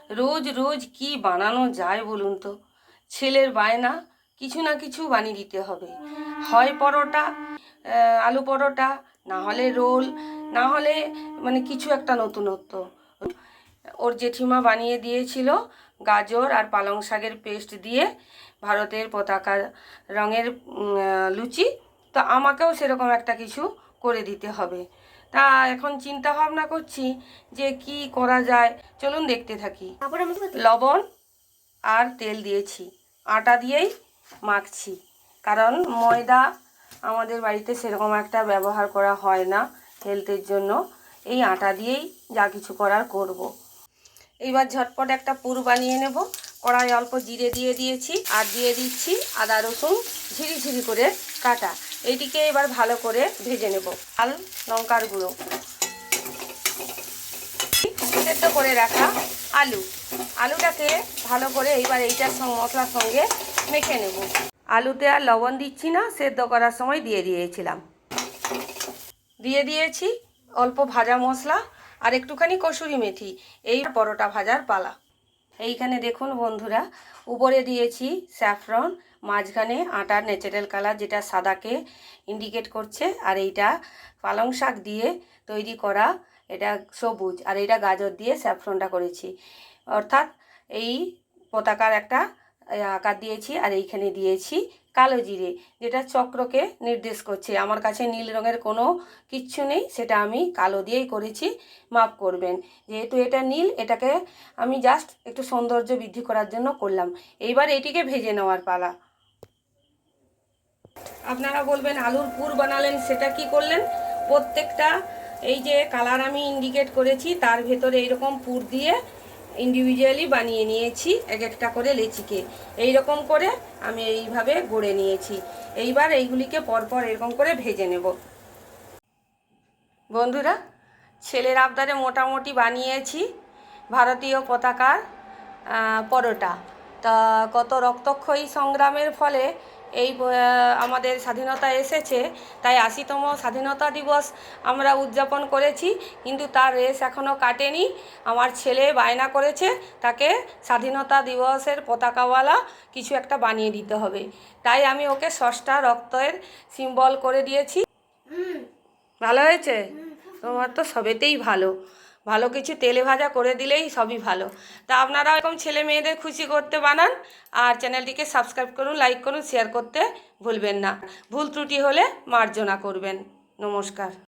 রোজ রোজ কি বানানো যায় বলুন তো? ছেলের বায়না, কিছু না কিছু বানিয়ে দিতে হবে। হয় পরোটা, আলু পরোটা, না হলে রোল, না হলে মানে কিছু একটা নতুনত্ব। ওর জেঠিমা বানিয়ে দিয়েছিল গাজর আর পালং শাকের পেস্ট দিয়ে ভারতের পতাকা রঙের লুচি। তো আমাকেও সেরকম একটা কিছু করে দিতে হবে। তা এখন চিন্তা ভাবনা করছি যে কি করা যায়। চলুন দেখতে থাকি। লবণ আর তেল দিয়েছি, আটা দিয়েই মাখছি, কারণ ময়দা আমাদের বাড়িতে সেরকম একটা ব্যবহার করা হয় না হেলথের জন্য। এই আটা দিয়েই যা কিছু করার করব। এইবার ঝটপট একটা পুর বানিয়ে নেব। কড়াই অল্প জিরে দিয়ে দিয়েছি আর দিয়ে দিচ্ছি আদা রসুন ঝিরিঝিরি করে কাটা। এইটিকে এবার ভালো করে ভেজে নেব। লাল লঙ্কার গুঁড়ো, সেদ্ধ করে রাখা আলুটাকে ভালো করে এইবার এইটার মশলার সঙ্গে মেখে নেব। আলুতে আর লবণ দিচ্ছি না, সেদ্ধ করার সময় দিয়ে দিয়েছি অল্প ভাজা মশলা আর একটুখানি কসুরি মেথি। এই পরোটা ভাজার পালা। এইখানে দেখুন বন্ধুরা, উপরে দিয়েছি স্যাফরন, মাঝখানে আটার ন্যাচারাল কালার যেটা সাদাকে ইন্ডিকেট করছে, আর এইটা পালং শাক দিয়ে তৈরি করা, এটা সবুজ, আর এইটা গাজর দিয়ে স্যাফরনটা করেছি। অর্থাৎ এই পতাকার একটা আকার দিয়েছি। আর এইখানে দিয়েছি কালো জিরে, যেটা চক্রকে নির্দেশ করছে। আমার কাছে নীল রঙের কোনো কিচ্ছু নেই, সেটা আমি কালো দিয়েই করেছি। মাপ করবেন, যেহেতু এটা নীল, এটাকে আমি জাস্ট একটু সৌন্দর্য বৃদ্ধি করার জন্য করলাম। এইবার এটিকে ভেজে নেওয়ার পালা। আপনারা বলবেন আলুর পুর বানালেন, সেটা কি করলেন? প্রত্যেকটা এই যে কালার আমি ইন্ডিকেট করেছি তার ভেতরে এইরকম পুর দিয়ে ইন্ডিভিজুয়ালি বানিয়ে নিয়েছি এক একটা করে লেচিকে। এইরকম করে আমি এইভাবে গড়ে নিয়েছি। এইবার এইগুলিকে পরপর এরকম করে ভেজে নেব। বন্ধুরা, ছেলের আবদারে মোটামুটি বানিয়েছি ভারতীয় পতাকার পরোটা। তা কত রক্তক্ষয়ী সংগ্রামের ফলে এই আমাদের স্বাধীনতা এসেছে, তাই ৮০তম স্বাধীনতা দিবস আমরা উদযাপন করেছি। কিন্তু তার রেশ এখনও কাটেনি। আমার ছেলে বায়না করেছে তাকে স্বাধীনতা দিবসের পতাকাওয়ালা কিছু একটা বানিয়ে দিতে হবে, তাই আমি ওকে ৬টা রক্তের সিম্বল করে দিয়েছি। ভালো হয়েছে? তোমার তো সবেতেই ভালো, ভালো কিছু তেলে ভাজা করে দিলেই সবই ভালো। তা আপনারা এরকম ছেলে মেয়েদের খুশি করতে বানান, আর চ্যানেলটিকে সাবস্ক্রাইব করুন, লাইক করুন, শেয়ার করতে ভুলবেন না। ভুল ত্রুটি হলে মার্জনা করবেন। নমস্কার।